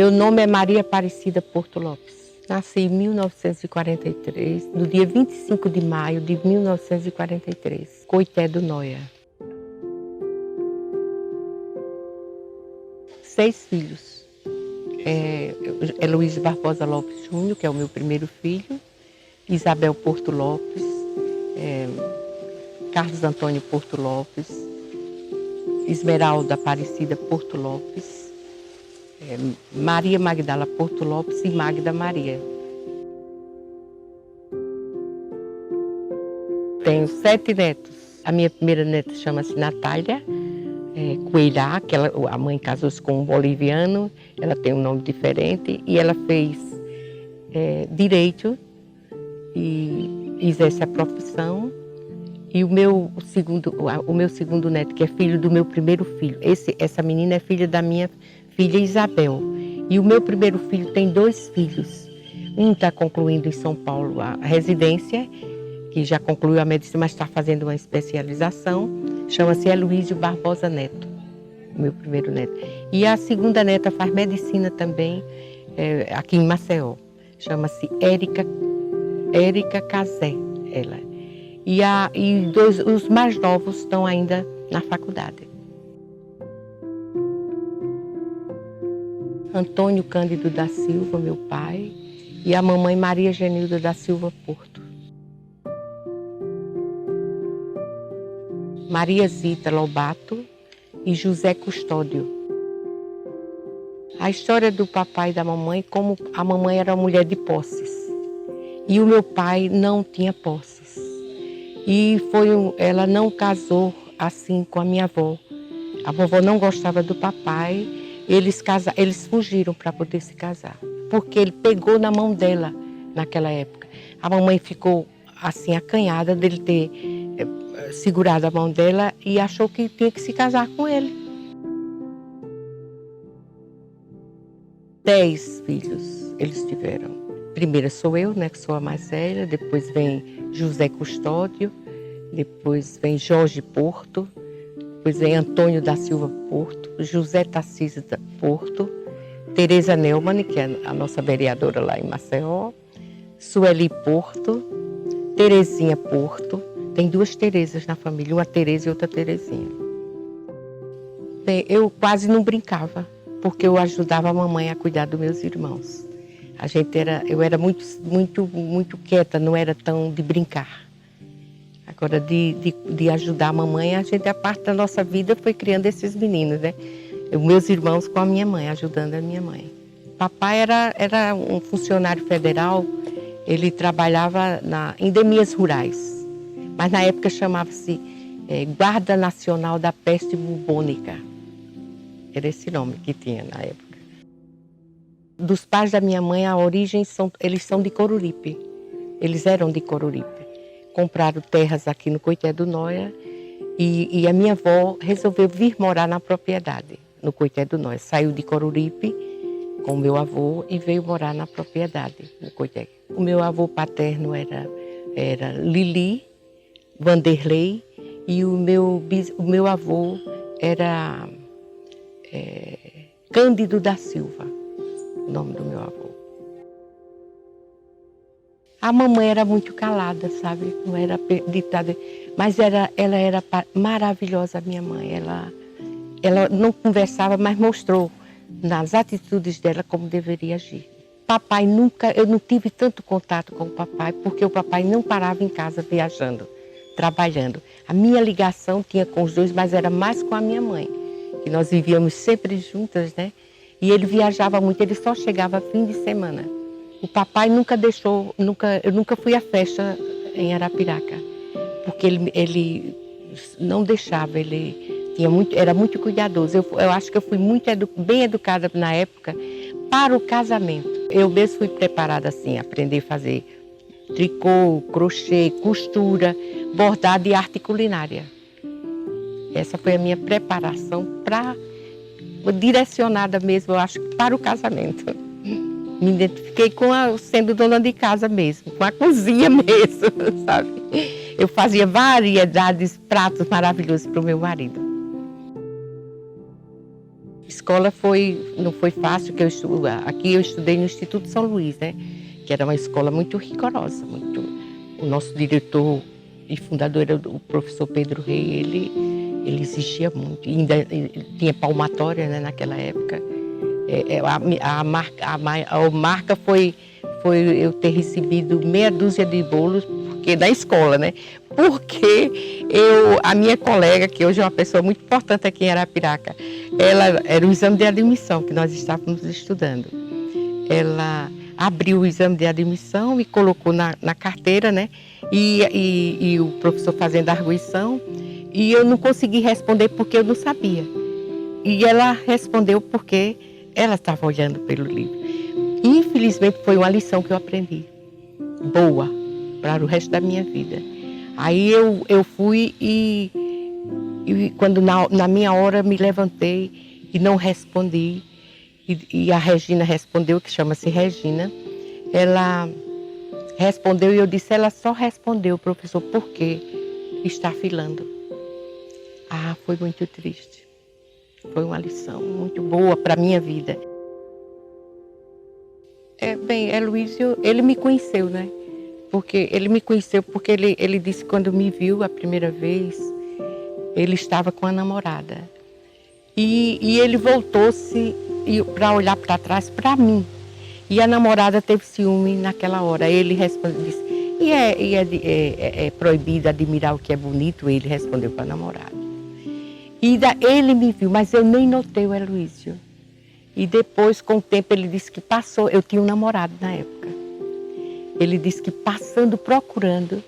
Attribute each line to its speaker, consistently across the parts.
Speaker 1: Meu nome é Maria Aparecida Porto Lopes. Nasci em 1943, no dia 25 de maio de 1943, Coité do Noia. 6 filhos. Luiz Barbosa Lopes Júnior, que é o meu primeiro filho, Isabel Porto Lopes, Carlos Antônio Porto Lopes, Esmeralda Aparecida Porto Lopes, Maria Magdala Porto Lopes e Magda Maria. Tenho 7 netos. A minha primeira neta chama-se Natália Coelhá, que a mãe casou-se com um boliviano, ela tem um nome diferente e ela fez direito e exerce a profissão. E o meu segundo neto, que é filho do meu primeiro filho, essa menina é filha da minha filha Isabel. E o meu primeiro filho tem 2 filhos. Um está concluindo em São Paulo a residência, que já concluiu a medicina, mas está fazendo uma especialização. Chama-se Heloísio Barbosa Neto, meu primeiro neto. E a segunda neta faz medicina também, aqui em Maceió. Chama-se Érica Casé, ela. E os mais novos estão ainda na faculdade. Antônio Cândido da Silva, meu pai, e a mamãe Maria Genilda da Silva Porto. Maria Zita Lobato e José Custódio. A história do papai e da mamãe, como a mamãe era uma mulher de posses e o meu pai não tinha posses. E ela não casou assim com a minha avó. A vovó não gostava do papai, eles fugiram para poder se casar, porque ele pegou na mão dela naquela época. A mamãe ficou assim acanhada dele ter segurado a mão dela e achou que tinha que se casar com ele. 10 filhos eles tiveram. Primeiro sou eu, né, que sou a mais velha, depois vem José Custódio, depois vem Jorge Porto, depois vem Antônio da Silva Porto, José Tarcísio Porto, Tereza Neumann, que é a nossa vereadora lá em Maceió, Sueli Porto, Terezinha Porto. Tem 2 Terezas na família, uma Tereza e outra Terezinha. Bem, eu quase não brincava, porque eu ajudava a mamãe a cuidar dos meus irmãos. Eu era muito quieta, não era tão de brincar. Agora, de ajudar a mamãe, a parte da nossa vida foi criando esses meninos, né? Meus irmãos com a minha mãe, ajudando a minha mãe. Papai era um funcionário federal, ele trabalhava em endemias rurais, mas na época chamava-se Guarda Nacional da Peste Bubônica. Era esse nome que tinha na época. Dos pais da minha mãe, a origem eles são de Coruripe. Eles eram de Coruripe. Compraram terras aqui no Coité do Noia e a minha avó resolveu vir morar na propriedade, no Coité do Noia. Saiu de Coruripe com o meu avô e veio morar na propriedade, no Coité. O meu avô paterno era Lili Vanderlei e o meu avô era Cândido da Silva, o nome do meu avô. A mamãe era muito calada, sabe? Não era ditada, mas ela era maravilhosa, a minha mãe. Ela não conversava, mas mostrou nas atitudes dela como deveria agir. Papai eu não tive tanto contato com o papai, porque o papai não parava em casa viajando, trabalhando. A minha ligação tinha com os 2, mas era mais com a minha mãe, que nós vivíamos sempre juntas, né? E ele viajava muito, ele só chegava fim de semana. O papai nunca deixou, eu nunca fui à festa em Arapiraca, porque ele não deixava, era muito cuidadoso. Eu acho que eu fui bem educada na época para o casamento. Eu mesmo fui preparada assim, aprender a fazer tricô, crochê, costura, bordado e arte culinária. Essa foi a minha preparação direcionada mesmo, eu acho, para o casamento. Me identifiquei sendo dona de casa mesmo, com a cozinha mesmo, sabe? Eu fazia variedades, pratos maravilhosos para o meu marido. Escola não foi fácil, que aqui eu estudei no Instituto São Luís, né? Que era uma escola muito rigorosa, muito. O nosso diretor e fundador era o professor Pedro Rei, ele exigia muito. E ainda tinha palmatória, né, naquela época. A marca foi eu ter recebido meia dúzia de bolos, porque da escola, né? Porque a minha colega, que hoje é uma pessoa muito importante aqui em Arapiraca, ela era o exame de admissão que nós estávamos estudando. Ela abriu o exame de admissão e colocou na carteira, né? E o professor fazendo a arguição, e eu não consegui responder porque eu não sabia. E ela respondeu porque ela estava olhando pelo livro. Infelizmente foi uma lição que eu aprendi, boa, para o resto da minha vida. Aí eu fui e quando na minha hora me levantei e não respondi, e a Regina respondeu, que chama-se Regina, ela respondeu e eu disse, ela só respondeu, professor, porque está filando. Ah, foi muito triste. Foi uma lição muito boa para a minha vida. Luísio, ele me conheceu, né? Ele me conheceu porque ele disse que quando me viu a primeira vez, ele estava com a namorada. E ele voltou-se para olhar para trás para mim. E a namorada teve ciúme naquela hora. Ele disse, é proibido admirar o que é bonito? Ele respondeu para a namorada. Ele me viu, mas eu nem notei o Heloísio. E depois, com o tempo, ele disse que passou. Eu tinha um namorado na época. Ele disse que passando, procurando.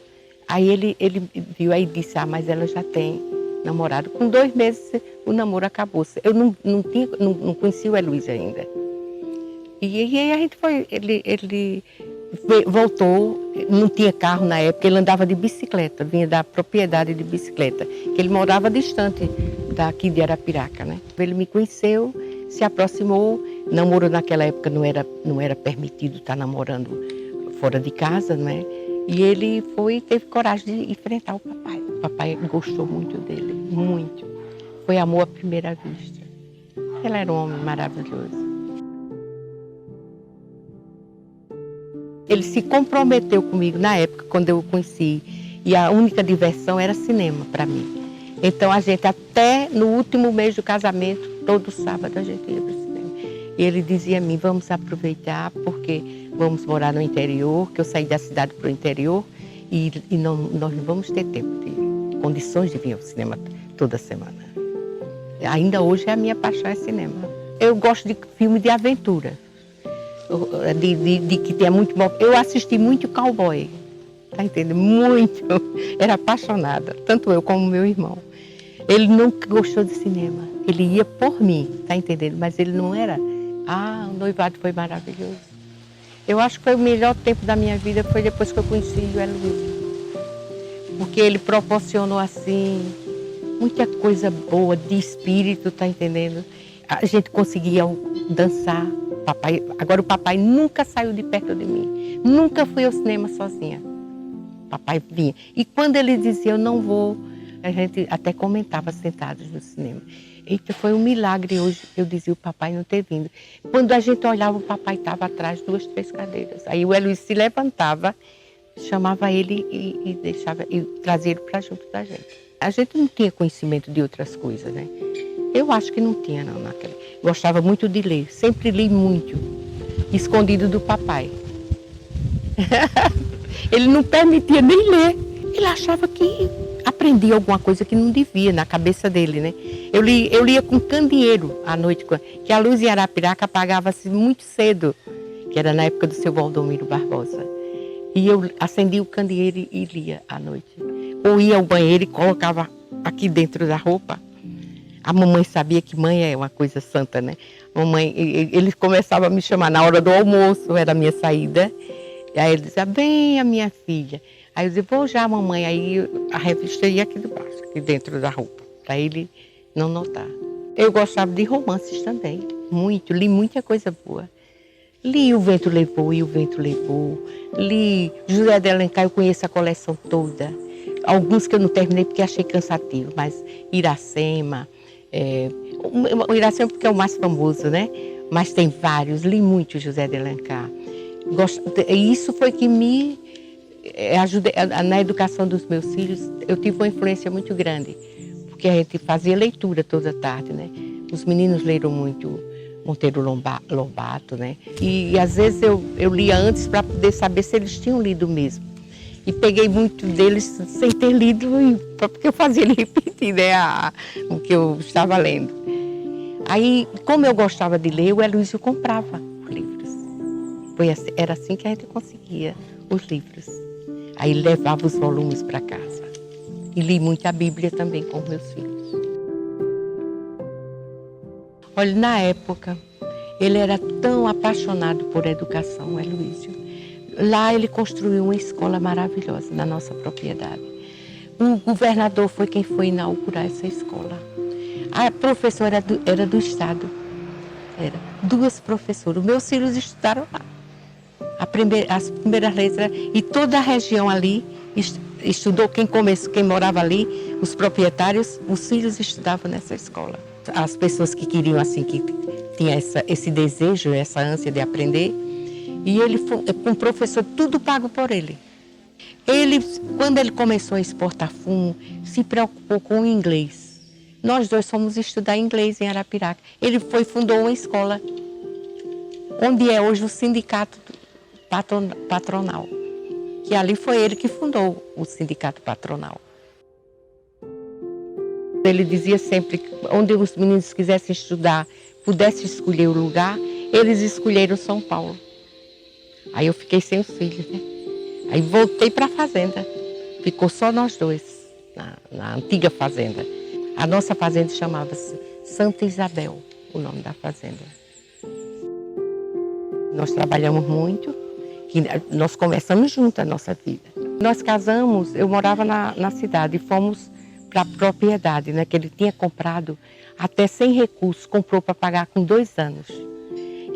Speaker 1: Aí ele viu, aí disse, mas ela já tem namorado. Com 2 meses, o namoro acabou. Eu não conhecia o Heloísio ainda. E aí a gente foi, ele voltou, não tinha carro na época, ele andava de bicicleta, vinha da propriedade de bicicleta, que ele morava distante daqui de Arapiraca, né? Ele me conheceu, se aproximou, namoro naquela época não era permitido estar namorando fora de casa, né? E ele teve coragem de enfrentar o papai. O papai gostou muito dele, muito. Foi amor à primeira vista. Ele era um homem maravilhoso. Ele se comprometeu comigo na época, quando eu o conheci. E a única diversão era cinema para mim. Então a gente, até no último mês do casamento, todo sábado a gente ia para o cinema. E ele dizia a mim, vamos aproveitar, porque vamos morar no interior, que eu saí da cidade para o interior, e nós não vamos ter tempo, condições de vir ao cinema toda semana. Ainda hoje a minha paixão é cinema. Eu gosto de filme de aventura. De que tenha muito bom. Eu assisti muito cowboy, tá entendendo? Muito. Era apaixonada, tanto eu como meu irmão. Ele nunca gostou de cinema. Ele ia por mim, tá entendendo? Mas ele não era. O noivado foi maravilhoso. Eu acho que foi o melhor tempo da minha vida, foi depois que eu conheci o Heloísio. Porque ele proporcionou assim muita coisa boa de espírito, tá entendendo? A gente conseguia dançar. Agora o papai nunca saiu de perto de mim. Nunca fui ao cinema sozinha. Papai vinha. E quando ele dizia, eu não vou, a gente até comentava sentados no cinema. Eita, foi um milagre hoje, eu dizia, o papai não ter vindo. Quando a gente olhava, o papai estava atrás, 2, 3 cadeiras. Aí o Heloísio se levantava, chamava ele e trazia ele para junto da gente. A gente não tinha conhecimento de outras coisas, né? Eu acho que não tinha, não, naquela. Gostava muito de ler, sempre li muito, escondido do papai. Ele não permitia nem ler. Ele achava que aprendia alguma coisa que não devia na cabeça dele, né? Eu lia com candeeiro à noite, que a luz em Arapiraca apagava-se muito cedo, que era na época do seu Valdomiro Barbosa. E eu acendia o candeeiro e lia à noite. Ou ia ao banheiro e colocava aqui dentro da roupa. A mamãe sabia que mãe é uma coisa santa, né? Mamãe, ele começava a me chamar na hora do almoço, era a minha saída. E aí ele dizia, vem a minha filha. Aí eu dizia, vou já, mamãe. Aí a revista ia aqui debaixo, aqui dentro da roupa, para ele não notar. Eu gostava de romances também, muito. Li muita coisa boa. Li O Vento Levou e O Vento Levou. Li José de Alencar, eu conheço a coleção toda. Alguns que eu não terminei porque achei cansativo, mas Iracema, O Iracema porque é o mais famoso, né? Mas tem vários, li muito José de Alencar. E isso foi que me ajudou na educação dos meus filhos. Eu tive uma influência muito grande, porque a gente fazia leitura toda tarde, né? Os meninos leram muito Monteiro Lobato, né? E às vezes eu lia antes para poder saber se eles tinham lido mesmo. E peguei muito deles sem ter lido, porque eu fazia ele repetir, né, o que eu estava lendo. Aí, como eu gostava de ler, o Heloísio comprava os livros. Era assim que a gente conseguia os livros. Aí levava os volumes para casa. E li muito a Bíblia também com meus filhos. Olha, na época, ele era tão apaixonado por educação, o Heloísio. Lá ele construiu uma escola maravilhosa na nossa propriedade. O governador foi quem foi inaugurar essa escola. A professora era do estado. Era 2 professoras. Os meus filhos estudaram lá. As primeiras letras. E toda a região ali estudou. Quem morava ali, os proprietários, os filhos estudavam nessa escola. As pessoas que queriam, assim, que tinham esse desejo, essa ânsia de aprender. E ele foi um professor, tudo pago por ele. Quando ele começou a exportar fumo, se preocupou com o inglês. Nós 2 fomos estudar inglês em Arapiraca. Ele fundou uma escola, onde é hoje o sindicato patronal. Que ali foi ele que fundou o sindicato patronal. Ele dizia sempre que onde os meninos quisessem estudar, pudessem escolher o lugar, eles escolheram São Paulo. Aí eu fiquei sem os filhos, né? Aí voltei para a fazenda. Ficou só nós 2, na antiga fazenda. A nossa fazenda chamava-se Santa Isabel, o nome da fazenda. Nós trabalhamos muito, nós começamos juntos a nossa vida. Nós casamos, eu morava na cidade e fomos para a propriedade, né? Que ele tinha comprado até sem recursos, comprou para pagar com 2 anos.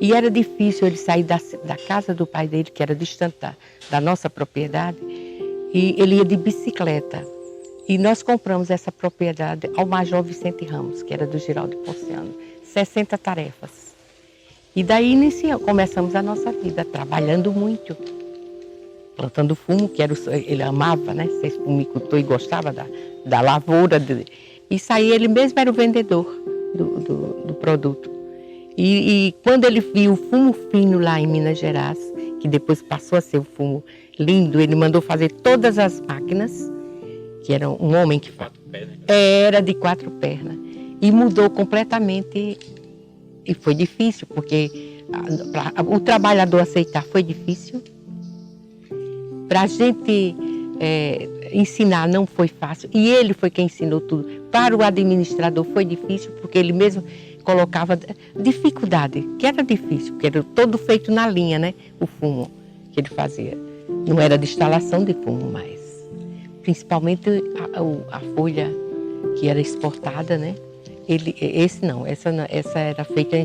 Speaker 1: E era difícil ele sair da casa do pai dele, que era distante da nossa propriedade, e ele ia de bicicleta. E nós compramos essa propriedade ao Major Vicente Ramos, que era do Giraldo Ponciano, 60 tarefas. E daí começamos a nossa vida, trabalhando muito, plantando fumo, que ele amava, né, ser fumicultor e gostava da lavoura. E saía, ele mesmo era o vendedor do produto. E quando ele viu o fumo fino lá em Minas Gerais, que depois passou a ser o fumo lindo, ele mandou fazer todas as máquinas, que era um homem que era de 4 pernas, e mudou completamente. E foi difícil, porque o trabalhador aceitar foi difícil. Para a gente ensinar não foi fácil, e ele foi quem ensinou tudo. Para o administrador foi difícil, porque ele mesmo colocava dificuldade, que era difícil, porque era todo feito na linha, né? O fumo que ele fazia. Não era de instalação de fumo mais. Principalmente a folha que era exportada, né? Essa era feita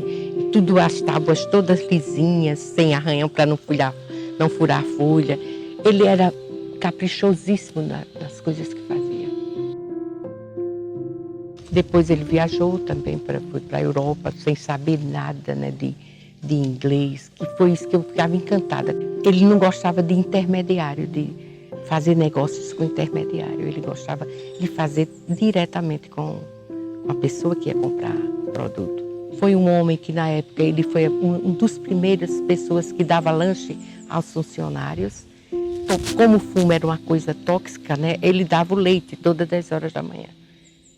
Speaker 1: tudo, as tábuas todas lisinhas, sem arranhão para não furar a folha. Ele era caprichosíssimo nas coisas que fazia. Depois ele viajou também para a Europa, sem saber nada, né, de inglês, que foi isso que eu ficava encantada. Ele não gostava de intermediário, de fazer negócios com intermediário. Ele gostava de fazer diretamente com a pessoa que ia comprar produto. Foi um homem que, na época, ele foi um dos primeiras pessoas que dava lanche aos funcionários. Como o fumo era uma coisa tóxica, né, ele dava o leite todas 10 horas da manhã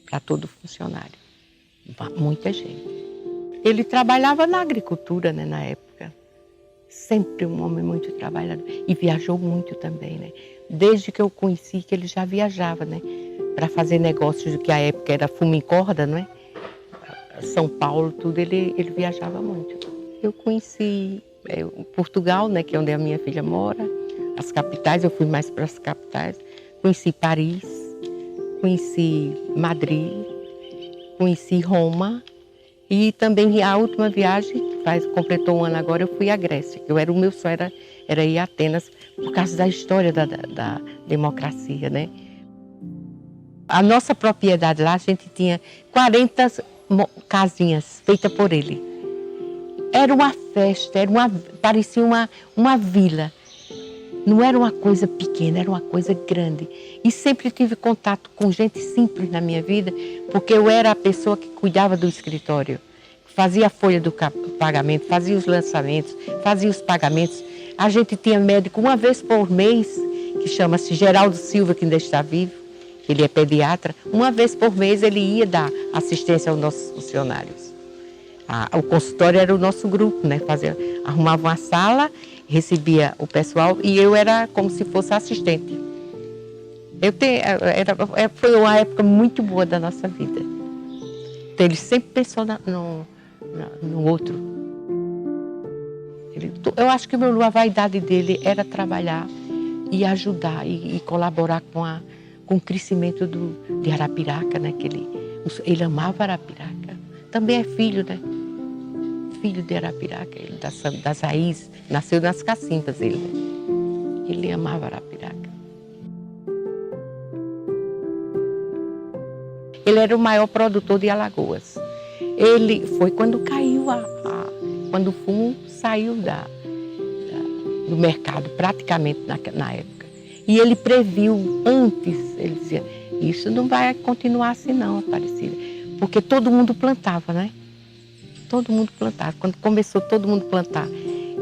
Speaker 1: para todo funcionário. Muita gente. Ele trabalhava na agricultura, né, na época. Sempre um homem muito trabalhador. E viajou muito também, né? Desde que eu conheci que ele já viajava, né? Para fazer negócios, que a época era fumo em corda, não é? São Paulo, tudo, ele viajava muito. Eu conheci Portugal, né, que é onde a minha filha mora, as capitais, eu fui mais para as capitais. Conheci Paris, conheci Madrid, conheci Roma e também a última viagem, completou 1 ano agora, eu fui à Grécia, que o meu sonho era ir a Atenas por causa da história da democracia, né? A nossa propriedade lá, a gente tinha casinhas feitas por ele. Era uma festa, parecia uma vila. Não era uma coisa pequena, era uma coisa grande. E sempre tive contato com gente simples na minha vida, porque eu era a pessoa que cuidava do escritório. Fazia a folha do pagamento, fazia os lançamentos, fazia os pagamentos. A gente tinha médico uma vez por mês, que chama-se Geraldo Silva, que ainda está vivo. Ele é pediatra. Uma vez por mês ele ia dar assistência aos nossos funcionários. O consultório era o nosso grupo, né? Arrumava uma sala, recebia o pessoal e eu era como se fosse assistente. Foi uma época muito boa da nossa vida. Então, ele sempre pensou no outro. Eu acho que a vaidade dele era trabalhar e ajudar e colaborar com o crescimento de Arapiraca, né? Ele amava Arapiraca. Também é filho, né? Filho de Arapiraca, ele das raízes, nasceu nas cacimbas ele, né? Ele amava Arapiraca. Ele era o maior produtor de Alagoas. Ele foi quando caiu quando o fumo saiu do mercado, praticamente na época. E ele previu antes, ele dizia, isso não vai continuar assim não, Aparecida. Porque todo mundo plantava, né? Todo mundo plantava. Quando começou todo mundo plantar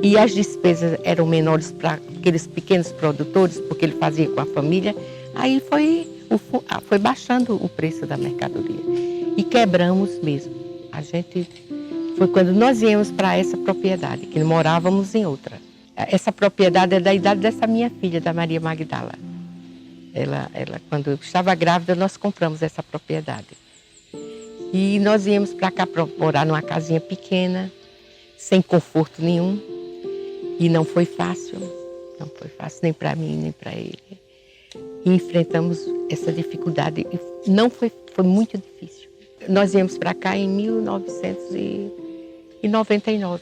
Speaker 1: e as despesas eram menores para aqueles pequenos produtores, porque ele fazia com a família, aí foi baixando o preço da mercadoria. E quebramos mesmo. Foi quando nós íamos para essa propriedade, que morávamos em outra. Essa propriedade é da idade dessa minha filha, da Maria Magdala. Quando eu estava grávida, nós compramos essa propriedade. E nós íamos para cá para morar numa casinha pequena, sem conforto nenhum. E não foi fácil nem para mim, nem para ele. E enfrentamos essa dificuldade. E foi muito difícil. Nós íamos para cá em 1999.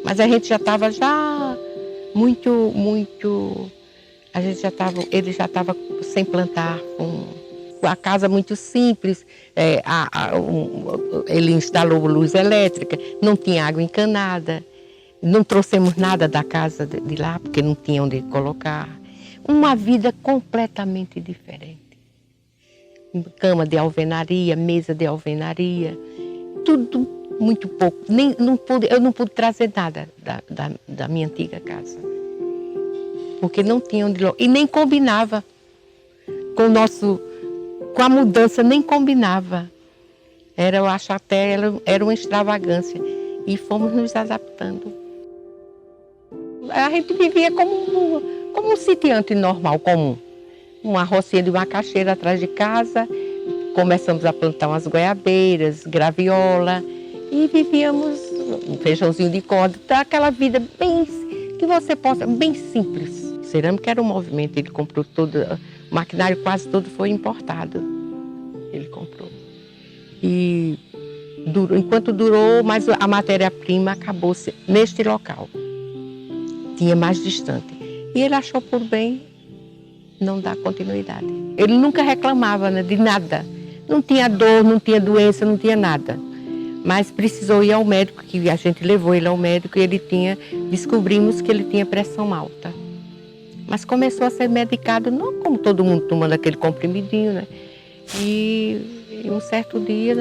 Speaker 1: Mas a gente já estava ele já estava sem plantar, com a casa muito simples, ele instalou luz elétrica, não tinha água encanada, não trouxemos nada da casa de lá, porque não tinha onde colocar. Uma vida completamente diferente. Cama de alvenaria, mesa de alvenaria, tudo muito pouco. Eu não pude trazer nada da minha antiga casa, porque não tinha onde... E nem combinava com a mudança, nem combinava. Eu acho até era uma extravagância. E fomos nos adaptando. A gente vivia como um sitiante normal, comum. Uma rocinha de macaxeira atrás de casa. Começamos a plantar umas goiabeiras, graviola. E vivíamos um feijãozinho de corda. Aquela vida bem simples. Cerâmica era um movimento, ele comprou todo, o maquinário quase todo foi importado. Ele comprou. E enquanto durou, mas a matéria-prima acabou-se neste local. Tinha mais distante. E ele achou por bem não dar continuidade. Ele nunca reclamava, né, de nada. Não tinha dor, não tinha doença, não tinha nada. Mas precisou ir ao médico, que a gente levou ele ao médico e descobrimos que ele tinha pressão alta. Mas começou a ser medicado, não como todo mundo tomando aquele comprimidinho, né? E um certo dia,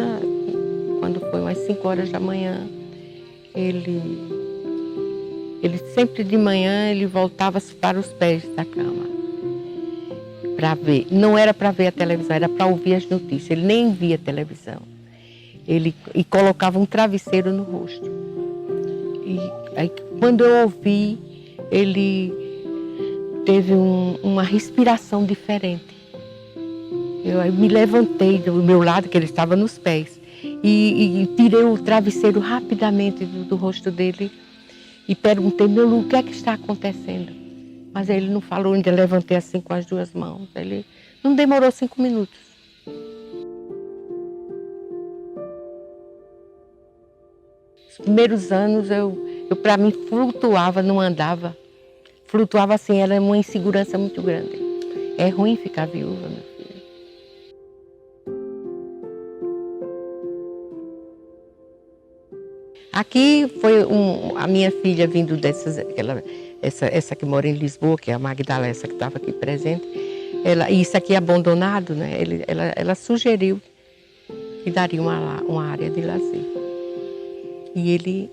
Speaker 1: quando foi umas 5 horas da manhã, ele sempre de manhã ele voltava para os pés da cama para ver. Não era para ver a televisão, era para ouvir as notícias. Ele nem via televisão. E colocava um travesseiro no rosto. E aí, quando eu ouvi, ele teve uma respiração diferente. Eu me levantei do meu lado, que ele estava nos pés, e tirei o travesseiro rapidamente do rosto dele e perguntei, meu Lu, o que é que está acontecendo? Mas ele não falou, ainda levantei assim com as duas mãos. Ele não demorou 5 minutos. Os primeiros anos, eu para mim, flutuava, não andava. Flutuava assim, era uma insegurança muito grande. É ruim ficar viúva, meu filho. Aqui foi a minha filha vindo essa que mora em Lisboa, que é a Magdala, essa que estava aqui presente. Isso aqui é abandonado, né? Ela sugeriu que daria uma área de lazer. E ele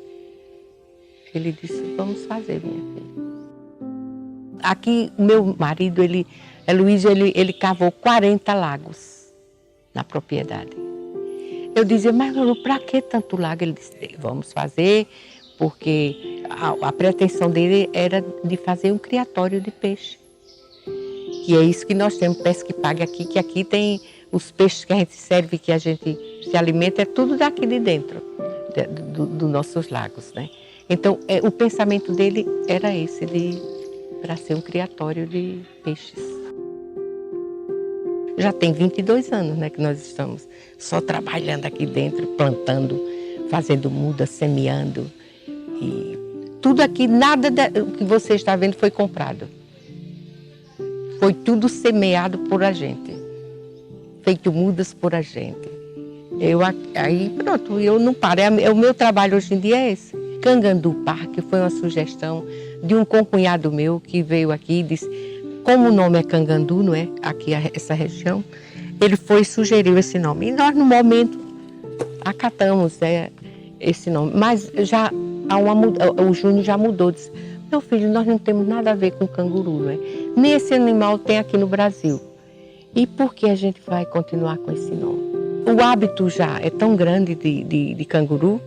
Speaker 1: disse, vamos fazer, minha filha. Aqui, o meu marido, Luiz, ele cavou 40 lagos na propriedade. Eu dizia, mas para que tanto lago? Ele disse, vamos fazer, porque a pretensão dele era de fazer um criatório de peixe. Que é isso que nós temos, Pesca que Pague aqui, que aqui tem os peixes que a gente serve, que a gente se alimenta, é tudo daqui de dentro, dos nossos lagos, né? Então, o pensamento dele era esse, para ser um criatório de peixes. Já tem 22 anos, né, que nós estamos só trabalhando aqui dentro, plantando, fazendo muda, semeando. E tudo aqui, nada que você está vendo foi comprado. Foi tudo semeado por a gente, feito mudas por a gente. Aí pronto, eu não paro. O meu trabalho hoje em dia é esse. Cangandu Parque foi uma sugestão de um concunhado meu que veio aqui e disse, como o nome é Cangandu, não é? Aqui essa região, ele foi e sugeriu esse nome. E nós, no momento, acatamos esse nome. Mas já o Júnior já mudou, disse, meu filho, nós não temos nada a ver com canguru, não é? Nem esse animal tem aqui no Brasil. E por que a gente vai continuar com esse nome? O hábito já é tão grande de canguru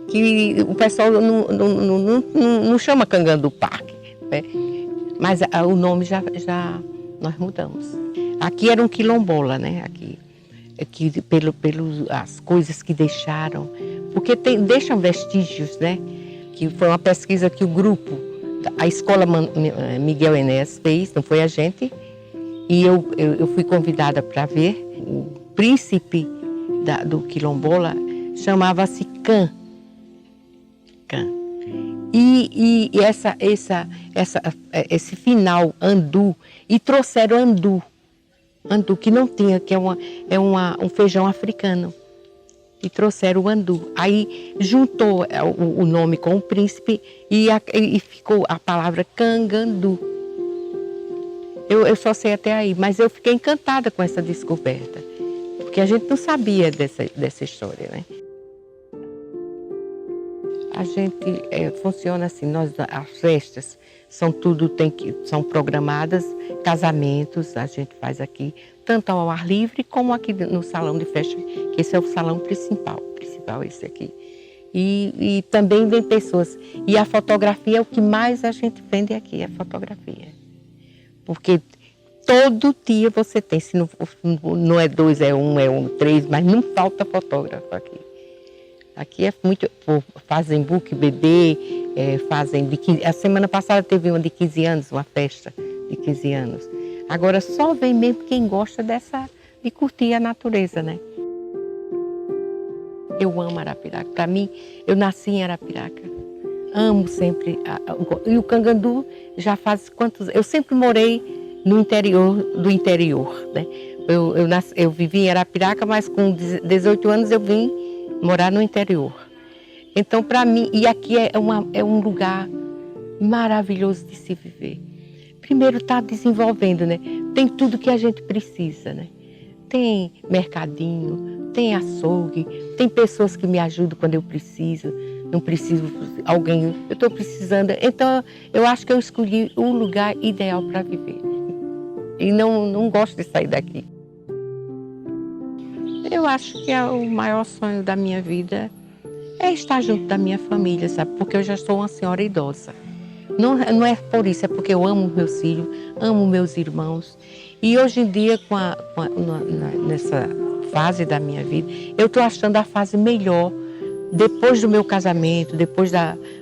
Speaker 1: que o pessoal não chama Cangandu Parque, né? Mas o nome já nós mudamos. Aqui era um quilombola, né? Aqui pelas coisas que deixaram, porque deixam vestígios, né? Que foi uma pesquisa que o grupo, a escola Miguel Enéas fez, não foi a gente, e eu fui convidada para ver. O príncipe do quilombola chamava-se Cã. E esse final, andu, e trouxeram andu, que não tinha, que é um feijão africano, e trouxeram o andu. Aí juntou o nome com o príncipe e ficou a palavra cangandu. Eu só sei até aí, mas eu fiquei encantada com essa descoberta, porque a gente não sabia dessa história, né? A gente funciona assim, as festas são programadas, casamentos a gente faz aqui, tanto ao ar livre como aqui no salão de festa, que esse é o salão principal esse aqui. E também vem pessoas. E a fotografia é o que mais a gente vende aqui, a fotografia. Porque todo dia você tem, se não é 2, é 1, 3, mas não falta fotógrafo aqui. Aqui é muito, fazem book bebê, fazem de 15, a semana passada teve uma de 15 anos, uma festa de 15 anos. Agora só vem mesmo quem gosta de curtir a natureza, né? Eu amo Arapiraca. Para mim, eu nasci em Arapiraca. Amo sempre. E o Cangandu já faz quantos... Eu sempre morei no interior do interior, né? Eu vivi em Arapiraca, mas com 18 anos eu vim morar no interior. Então, para mim, e aqui é um lugar maravilhoso de se viver. Primeiro, está desenvolvendo, né? Tem tudo que a gente precisa, né? Tem mercadinho, tem açougue, tem pessoas que me ajudam quando eu preciso. Não preciso alguém, eu estou precisando. Então, eu acho que eu escolhi o lugar ideal para viver. E não gosto de sair daqui. Eu acho que o maior sonho da minha vida é estar junto da minha família, sabe? Porque eu já sou uma senhora idosa. Não é por isso, é porque eu amo meus filhos, amo meus irmãos. E hoje em dia, nessa fase da minha vida, eu estou achando a fase melhor. Depois do meu casamento, depois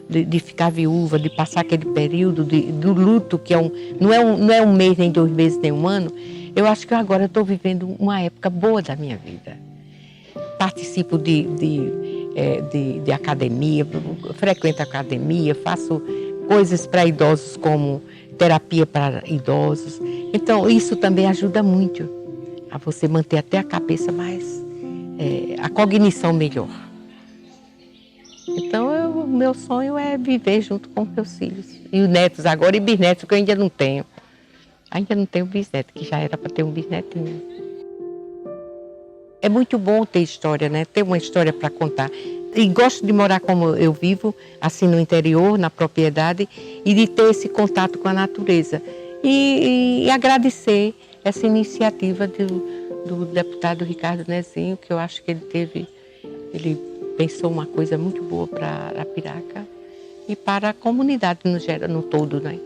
Speaker 1: de ficar viúva, de passar aquele período do luto, que não é um mês, nem 2 meses, nem um ano, eu acho que agora estou vivendo uma época boa da minha vida. Participo de academia, frequento academia, faço coisas para idosos como terapia para idosos. Então, isso também ajuda muito a você manter até a cabeça mais, a cognição melhor. Então, meu sonho é viver junto com meus filhos. E os netos agora, e bisnetos, que eu ainda não tenho. Ainda não tenho bisneto, que já era para ter um bisnetinho. É muito bom ter história, né? Ter uma história para contar. E gosto de morar como eu vivo, assim no interior, na propriedade, e de ter esse contato com a natureza. E agradecer essa iniciativa do deputado Ricardo Nezinho, que eu acho que ele pensou uma coisa muito boa para Arapiraca e para a comunidade no todo, né?